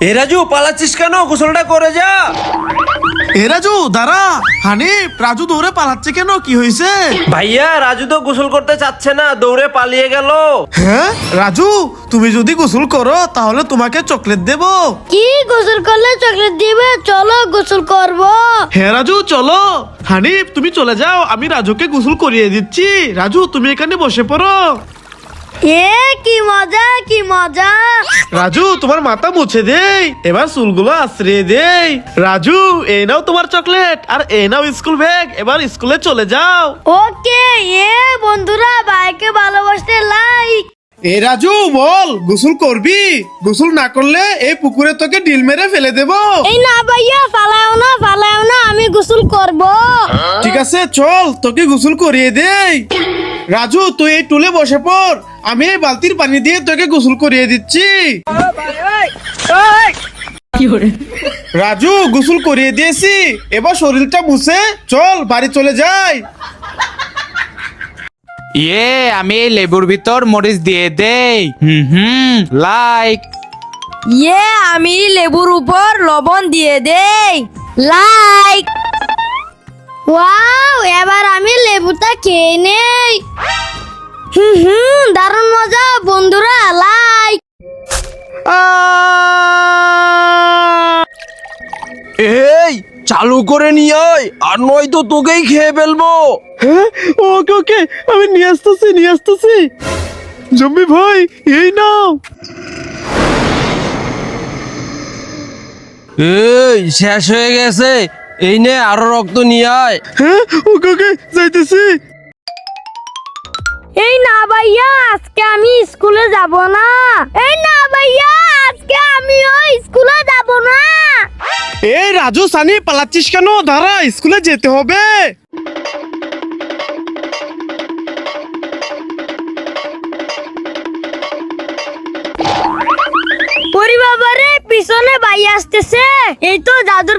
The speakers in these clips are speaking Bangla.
এ রাজু পালাচ্ছিস কেন? গোসলটা করে যা। এ রাজু দাঁড়া। হানিফ, রাজু দৌড়ে পালাচ্ছে কেন? কি হয়েছে? ভাইয়া রাজু তো গোসল করতে চাচ্ছে না, দৌড়ে পালিয়ে গেল। হ্যাঁ রাজু, তুমি যদি গোসল করো তাহলে তোমাকে চকলেট দেব। কি গোসল করলে চকলেট দিবে? চলো গোসল করব। হ্যাঁ রাজু চলো। হানিফ তুমি চলে যাও, আমি রাজুকে গোসল করিয়ে দিচ্ছি। রাজু তুমি এখানে বসে পড়ো। এ কি মজা, কি মজা। রাজু তোমার মাথা মুছে দেই, এবার চুলগুলো আশ্রিয়ে দেই। রাজু এই নাও তোমার চকলেট, আর এই নাও স্কুল ব্যাগ। এবার স্কুলে চলে যাও। ওকে। বন্ধুরা ভাইকে ভালোবাসতে লাইক। এ রাজু বল, গোসল করবি? গোসল না করলে এই পুকুরে তোকে ডিল মেরে ফেলে দেব। এই না ভাইয়া, ফালাও না, আমি গোসল করব। ঠিক আছে চল, তোকে গোসল করিয়ে দেই। রাজু তুই এই টুলে বসে পড়, আমি এই বালতির পানি দিয়ে তোকে গোসল করিয়ে দিচ্ছি। রাজু গোসল করিয়ে দিয়েছি, এবার শরীরটা মুছে চল বাড়ি চলে যাই। আমি এই লেবুর ভিতর মরিচ দিয়ে দেই। লাইক। আমি লেবুর উপর লবণ দিয়ে দেই। লাইক। ওয়াও, এবার আমি লেবুটা খেয়ে নেই। দারুণ মজা বন্ধুরা, লাইক। এই চালু করে নিয়ে আয়, আর নয়তো তোকেই খেয়ে ফেলবো। হ্যাঁ ওকে ওকে, আমি নিয়ে আসতেছি। জম্বি ভাই এই নাও। এই শেষ হয়ে গেছে, এই নে আরো রক্ত নিয়ে আয়। হ্যাঁ ওকে ওকে, যাইতেছি। এই না ভাইয়া, আজকে আমি স্কুলে যাব না। এই না ভাইয়া, আজকে আমিও স্কুলে যাব না। এই রাজু সানি পালাচ্ছিস কেন? দাঁড়া, স্কুলে যেতে হবে। ওরে বাবারে, পিছনে ভাই আসতেছে। এই তো জাদুর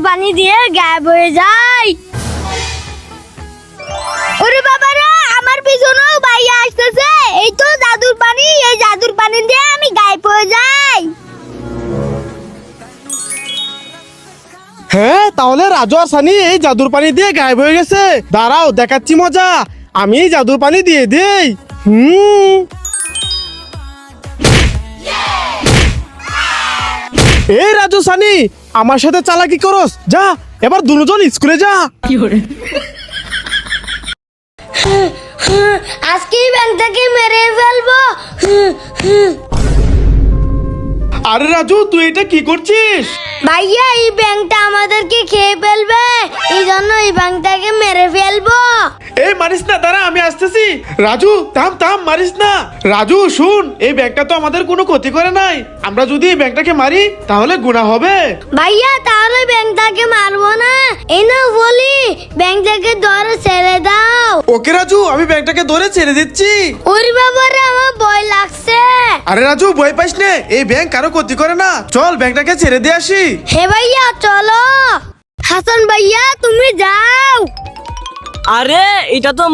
পানি দিয়ে গায়েব হয়ে যায়। ওরে বাবারে, আমার পিছনেও ভাই আসতেছে। এই তো জাদুর পানি দিয়ে আমি গায়েব হয়ে যাই। হ্যাঁ তাহলে রাজু আর সানি এই জাদুর পানি দিয়ে গায়েব হয়ে গেছে। দাঁড়াও দেখাচ্ছি মজা, আমি এই জাদুর পানি দিয়ে দেই। এই রাজু সানি, আমার সাথে চালাকি করস? যা এবার দুজন স্কুলে যা। আজকে এই ব্যাংকটাকে মেরে ফেলবো। আরে রাজু তুই এটা কি করছিস? ভাইয়া এই ব্যাংকটা আমাদেরকে খেয়ে ফেলবে, এই জন্য এই ব্যাংকটাকে মেরে ফেলবো। এই মারিস না, দাঁড়া আমি আসতেছি। রাজু থাম মারিস না। রাজু শুন, এই ব্যাংকটা তো আমাদের কোনো ক্ষতি করে নাই। আমরা যদি এই ব্যাংকটাকে মারি তাহলে গুনাহ হবে। ভাইয়া তাহলে ব্যাংকটাকে মারবো না। এই না বলি, ব্যাংকটাকে ধরে ছেড়ে দাও। ওকে রাজু, আমি ব্যাংকটাকে ধরে ছেড়ে দিচ্ছি। ওরে বাবারে, আমার ভয় লাগছে। আরে রাজু ভয় পাইস না, এই ব্যাংক কারো ক্ষতি করে না। চল ব্যাংকটাকে ছেড়ে দিয়ে আসি। হে ভাইয়া চলো। হাসান ভাইয়া তুমি যাও। আরে এটা তো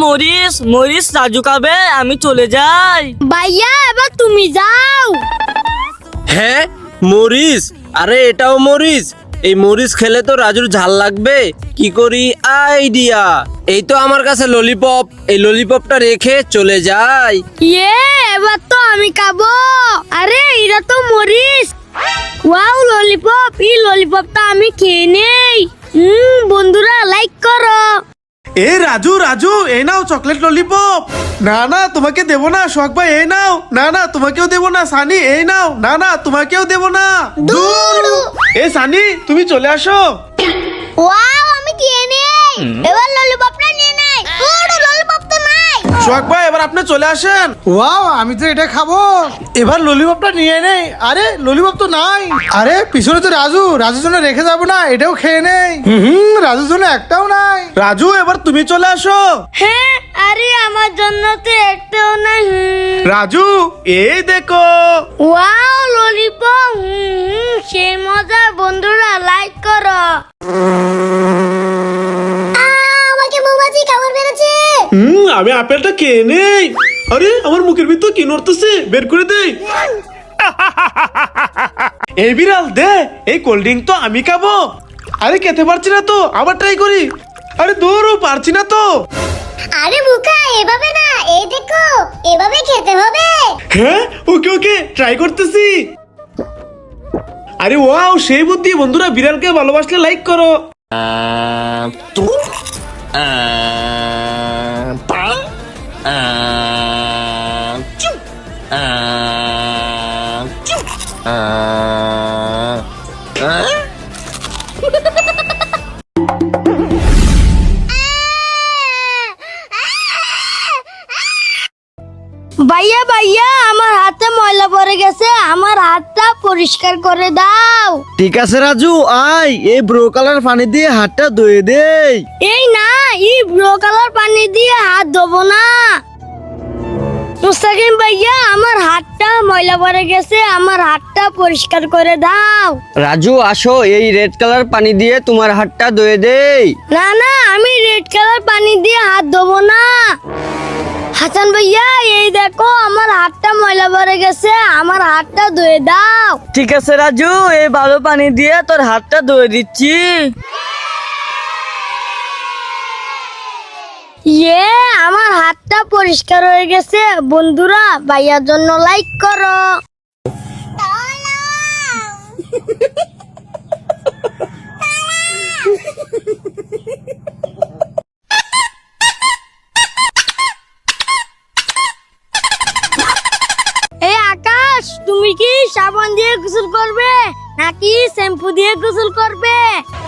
মরিস রাজু খাবে, আমি চলে যাই। ভাইয়া এবার তুমি যাও। হ্যাঁ মরিচ? আরে এটাও মরিচ। এই মরিচ খেলে তো রাজুর ঝাল লাগবে। কি করি? আইডিয়া, এই তো আমার কাছে ললিপপ, এই ললিপপটা রেখে চলে যাই। এবার তো আমি খাবো। আরে এটা তো মরিস। ওয়াও ললিপপ, এই ললিপপটা আমি খেয়ে নেই। বন্ধুরা লাইক করো। এই রাজু এই নাও চকলেট ললিপপ। না তোমাকে দেবো না। শখ ভাই এই নাও। না তোমাকেও দেবো না। সানি এই নাও। না তোমাকেও দেবো না। দূর। এই সানি তুমি চলে আসো। ওয়াও আমি খেয়ে নেই। এবার ললিপপটা নিয়ে নেই। ললিপপ তো নাই। শখ ভাই এবার আপনি চলে আসেন। ওয়াও, আমি তো এটা খাবো। এবার ললিপপটা নিয়ে নেই। আরে ললিপপ তো নাই। আরে পিছনে তো রাজুর জন্য রেখে যাবো না, এটাও খেয়ে নেই। রাজুর জন্য একটাও নাই। রাজু এবার তুমি চলে আসো। হ্যাঁ, আরে আমার জন্য তো একটাও নাই। রাজু এই দেখো। ওয়াও ললিপপ, সেই মজা। বন্ধুরা লাইক করো। আমাকে মৌমাছি খাবার বেড়েছে। আমি আপেলটা খেয়ে নেই। আরে আমার মুখের ভিতর কি নড়তেছে, বের করে দেই। এই বিড়াল দে, এই কোল্ড ড্রিঙ্ক তো আমি খাবো। আরে খেতে পারছি না তো, আবার ট্রাই করি। আরে দূরও পারছি না তো। আরে বুকা এভাবে না, এই দেখো এভাবে খেতে হবে। হ্যাঁ ওকে ওকে ট্রাই করতেছি। আরে ওয়াও সেই বুদ্ধি। বন্ধুরা বিড়ালকে ভালোবাসলে লাইক করো। ভাইয়া ভাইয়া আমার হাতে ময়লা পড়ে গেছে, আমার হাতটা পরিষ্কার করে দাও। ঠিক আছে রাজু, আয় এই ব্রো কালার পানি দিয়ে হাতটা ধুয়ে দেই। এই না, এই ব্লু কালার পানি দিয়ে হাত ধোবো না। মুস্তাকিম ভাইয়া আমার হাতটা ময়লা পড়ে গেছে, আমার হাতটা পরিষ্কার করে দাও। রাজু আসো, এই রেড কালার পানি দিয়ে তোমার হাতটা ধুয়ে দেই। না না, আমি রেড কালার পানি দিয়ে হাত ধোবো না। হাসান ভাইয়া এই দেখো আমার হাতটা ময়লা পড়ে গেছে, আমার হাতটা ধুয়ে দাও। ঠিক আছে রাজু, এই ভালো পানি দিয়ে তোর হাতটা ধুয়ে দিচ্ছি। ইয়ে, আমার হাতটা পরিষ্কার হয়ে গেছে। বন্ধুরা ভাইয়ার জন্য লাইক করো। এই আকাশ, তুমি কি সাবান দিয়ে গোসল করবে নাকি শ্যাম্পু দিয়ে গোসল করবে?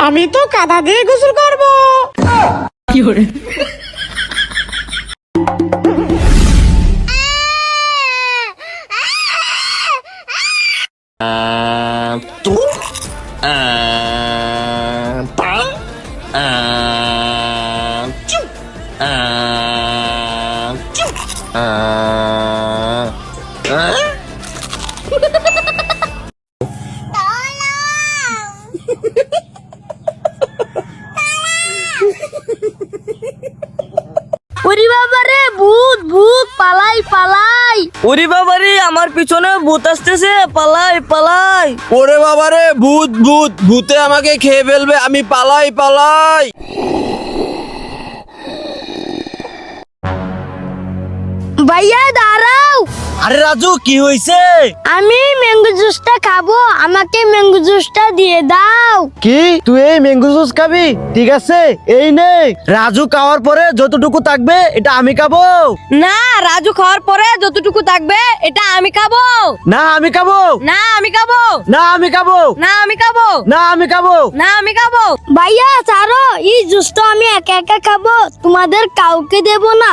আমি তো কাদা দিয়ে গোসল করবো। ওরে বাবা রে, ভূত ভূত, পালাই পালাই। ওরে বাবারে, আমার পিছনে ভূত আসতেছে, পালাই পালাই। ওরে বাবা রে, ভূত ভূত, ভূতে আমাকে খেয়ে ফেলবে, আমি পালাই পালাই। ভাইয়া দাঁড়াও, আরে রাজু কি হয়েছে? আমি ম্যাঙ্গো জুসটা খাবো, আমাকে ম্যাঙ্গো জুসটা দিয়ে দাও। কি তুই এই ম্যাঙ্গো জুস খাবি? ঠিক আছে এই নে। রাজু খাওয়ার পরে যতটুকু থাকবে এটা আমি খাবো। না, রাজু খাওয়ার পরে যতটুকু থাকবে এটা আমি খাবো। না আমি খাবো। না আমি খাবো। না আমি খাবো। না আমি খাবো। না আমি খাবো। না আমি খাবো। ভাইয়া ছাড়ো, এই জুসটা আমি একা একা খাবো, তোমাদের কাউকে দেব না।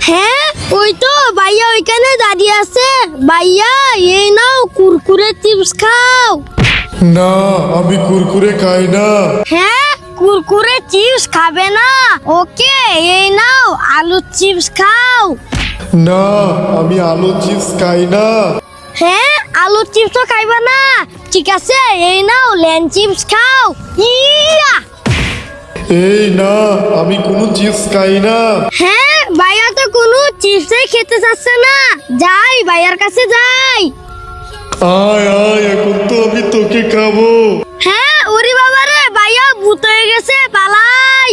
হ্যাঁ ওই তো ভাইয়া ওইখানে দাঁড়িয়ে আছে। ভাইয়া এই নাও কুরকুরে চিপস খাও। না আমি কুরকুরে খাই না। হ্যাঁ কুরকুরে চিপস খাবে না? ওকে এই নাও আলু চিপস খাও। না আমি আলু চিপস খাই না। হ্যাঁ আলু চিপসও খাইবা না? ঠিক আছে এই নাও লেন চিপস খাও। ইয়া! এই না আমি কোনো চিপস খাই না। হ্যাঁ ভাইয়া তো কোনো চিপসই খেতে চাচ্ছে না। যাই ভাইয়ার কাছে যাই। আয় আয় এখন তো আমি তোকে খাবো। হ্যাঁ ওরে বাবা রে, ভাইয়া ভূত হয়ে গেছে, পালাই।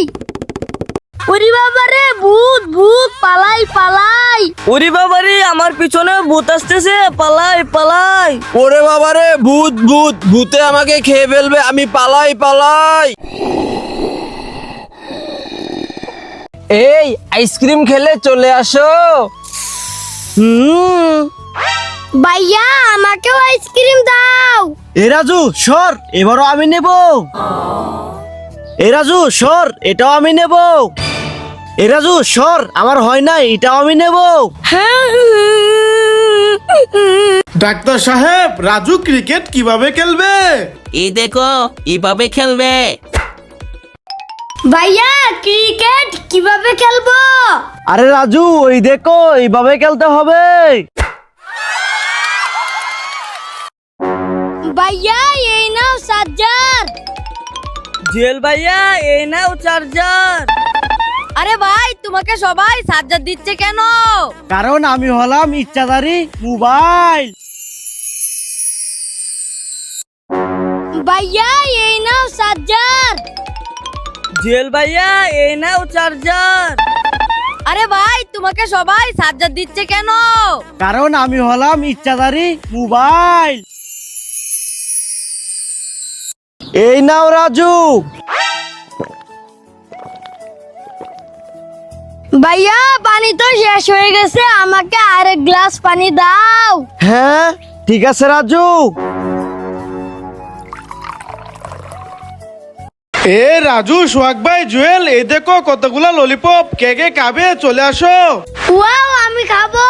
ওরে বাবা রে, ভূত ভূত, পালাই পালাই। ওরে বাবারে, আমার পিছনে ভূত আসতেছে, পালাই পালাই। ওরে বাবা রে, ভূত ভূত, ভূতে আমাকে খেয়ে ফেলবে, আমি পালাই পালাই। এই আইসক্রিম খেলে চলে আসো। ভাইয়া আমাকেও আইসক্রিম দাও। এ রাজু সর, এবারও আমি নেব। এ রাজু সর, এটাও আমি নেব। এ রাজু সর, আমার হয় না, এটাও আমি নেব। ডাক্তার সাহেব, রাজু ক্রিকেট কিভাবে খেলবে? এই দেখো এভাবে খেলবে। ভাইয়া ক্রিকেট কিভাবে খেলবো? আরে রাজু ওই দেখো, এইভাবে খেলতে হবে। ভাইয়া এই নাও চার্জার। জুয়েল ভাইয়া এই নাও চার্জার। আরে ভাই তোমাকে সবাই সাজ্জাদ দিচ্ছে কেন? কারণ আমি হলাম ইচ্ছাধারী মোবাইল। ভাইয়া এই নাও সাজ্জাদ। জুয়েল ভাইয়া এই নাও চার্জার। আরে ভাই তোমাকে সবাই সাজ্জাদ দিচ্ছে কেন? কারণ আমি হলাম ইচ্ছাধারী মোবাইল। এই নাও রাজু। ভাইয়া পানি তো শেষ হয়ে গেছে, আমাকে আরেক গ্লাস পানি দাও। হ্যাঁ ঠিক আছে রাজু। এ রাজু, সোহাগ ভাই, জুয়েল, এই দেখো কতগুলা ললিপপ। কে কে খাবে চলে আসো। ওয়াও আমি খাবো।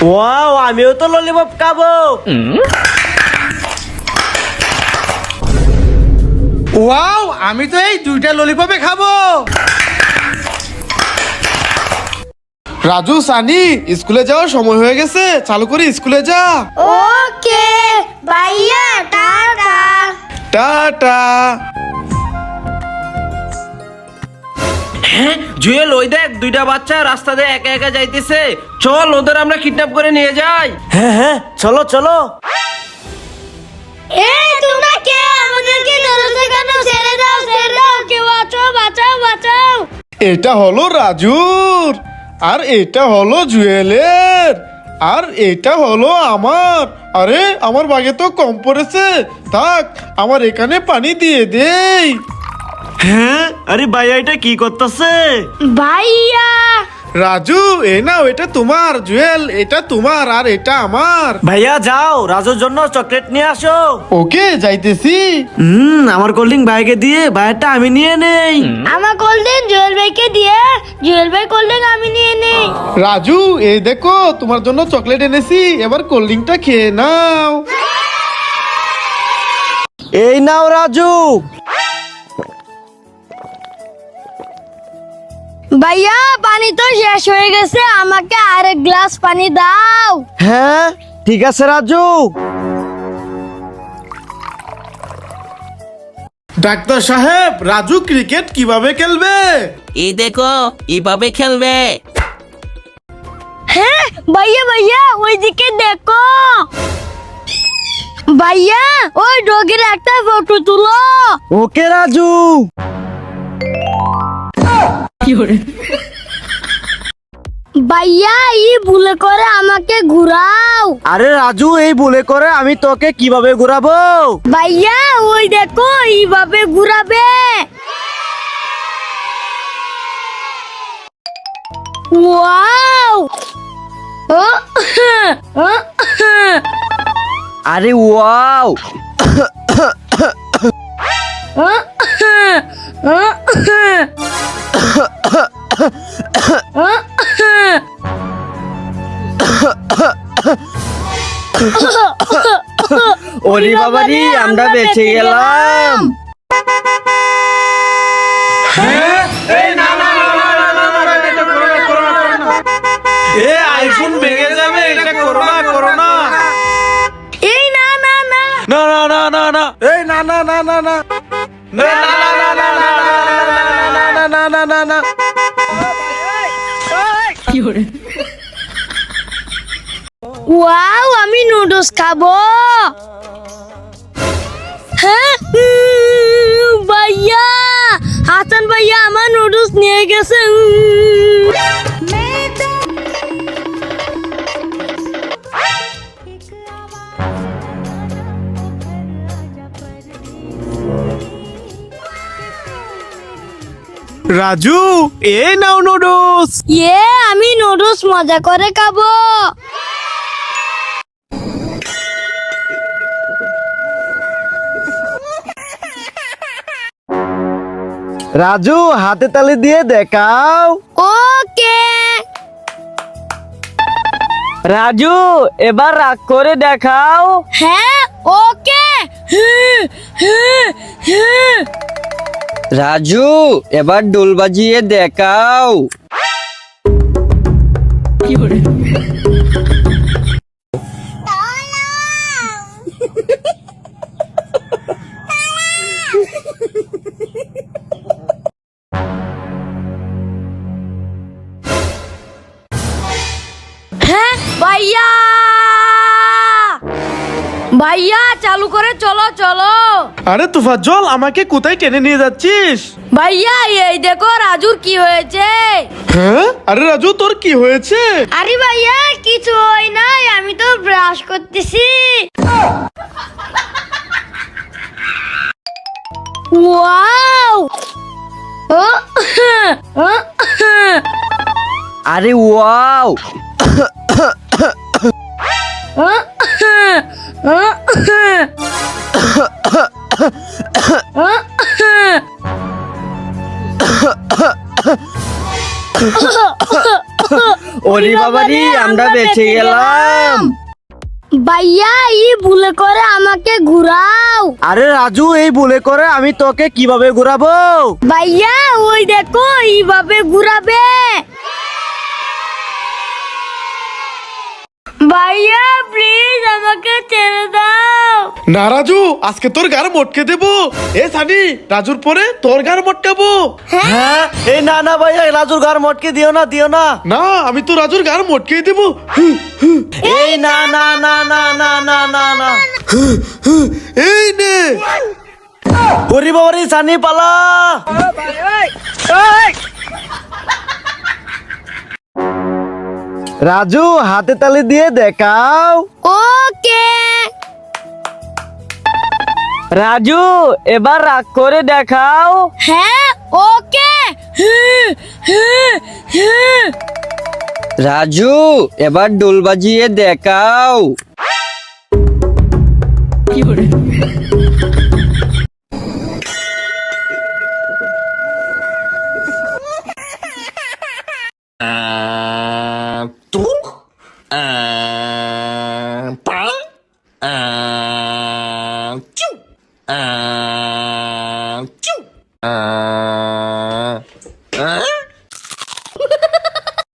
ওয়াও আমিও তো ললিপপ খাবো। ওয়াও, আমি তো এই 2টা ললিপপে খাবো। রাজু, সানি, স্কুলে যাওয়ার সময় হয়ে গেছে, চালু করে স্কুলে যা। ওকে ভাইয়া টাটা। টাটা। জুয়েল, ওই দেখ 2টা বাচ্চা রাস্তা দিয়ে একা একা যাইতেছে। চল ওদের আমরা কিডন্যাপ করে নিয়ে যাই। হ্যাঁ হ্যাঁ চলো চলো। এই তোমরা কে? আমাদেরকে ধরেছে কেন? ছেড়ে দাও ছেড়ে দাও, কেউ আছো, বাঁচাও বাঁচাও। এটা হলো রাজুর, আর এটা হলো জুয়েলের, আর এটা হলো আমার। আরে আমার বাগে তো কম পড়েছে, থাক আমার এখানে পানি দিয়ে দেই। হ্যাঁ আরে ভাইয়া এটা কি করতেছে? ভাইয়া রাজু, এ নাও, এটা তোমার। জুয়েল, এটা তোমার, আর এটা আমার। ভাইয়া যাও রাজুর জন্য চকলেট নিয়ে আসো। ওকে, যাইতেছি। আমার কোল্ড ড্রিঙ্ক ভাইকে দিয়ে ভাইয়ারটা আমি নিয়ে নেই। আমার কোল্ড ড্রিঙ্ক জুয়েল ভাইকে দিয়ে জুয়েল ভাই কোল্ড ড্রিঙ্ক আমি নিয়ে নেই। রাজু, এই দেখো তোমার জন্য চকলেট এনেছি, এবার কোল্ড ড্রিঙ্কটা খেয়ে নাও। এই নাও রাজু। ভাইয়া পানি তো শেষ হয়ে গেছে, আমাকে আরেক গ্লাস পানি দাও। হ্যাঁ ঠিক আছে রাজু। ডাক্তার সাহেব, রাজু ক্রিকেট কিভাবে খেলবে? এই দেখো এভাবে খেলবে। হ্যাঁ ভাইয়া ভাইয়া ওইদিকে দেখো। ভাইয়া ওই ডগের একটা ফটো তুলো। ওকে রাজু। ভাইয়া ই ভুলে করে আমাকে ঘুরাও। আরে রাজু এই ভুলে করে আমি তোকে কিভাবে ঘুরাবো? ভাইয়া ওই দেখো এইভাবে ঘুরাবে। ওয়াও। আরে ওয়াও। ওরে বাবারি আমরা বেঁচে গেলাম। এ আইফোন ভেঙে যাবে, এটা করোনা করোনা। এই না না না না না না না না, এই না না না না না, না না না না না না না না না। ওয়াও আমি নুডলস খাবো। হ্যাঁ ভাইয়া, হাসান ভাইয়া আমার নুডলস নিয়ে গেছে। রাজু, এই নাও নুডলস। ইয়ে আমি নুডলস মজা করে খাবো। রাজু হাতে তালি দিয়ে দেখাও। ওকে রাজু এবার রাগ করে দেখাও। হ্যাঁ ওকে। রাজু এবার ডোল বাজিয়ে দেখাও। ভাইয়া চালু করে চলো চলো। আরে তুফাজ্জল, আমাকে কোথায় টেনে নিয়ে যাচ্ছিস? ভাইয়া এই দেখো রাজুর কি হয়েছে। হ্যাঁ, আরে রাজু, তোর কি হয়েছে? আরে ভাইয়া কিছু হয় নাই, আমি তো ব্রাশ করতেছি। ওয়াও আরে ওয়াও, ওরে বাবারি, আমরা বেঁচে গেলাম। ভাইয়া ই ভুলে করে আমাকে ঘুরাও। আরে রাজু, এই ভুলে করে আমি তোকে কিভাবে ঘুরাবো? ভাইয়া ওই দেখো এইভাবে ঘুরাবে। ভাইয়া প্লিজ আমাকে ছেড়ে দাও। না রাজু, আজকে তোর গার মটকে দেবো। এ সানি, রাজুর পরে তোর গার মটকাবো। হ্যাঁ, এই না না ভাইয়া, রাজুর ঘর মটকে দিও না, দিও না। না, আমি তো রাজুর গার মটকে দেবো। এই না না না না না না না না। এই নে। ওরে বাবারি, সানি পালা। রাজু, হাতে তালি দিয়ে দেখাও। ওকে রাজু এবার রাগ করে দেখাও। হ্যাঁ ওকে। রাজু, এবার ডোল বাজিয়ে দেখাও। Choo.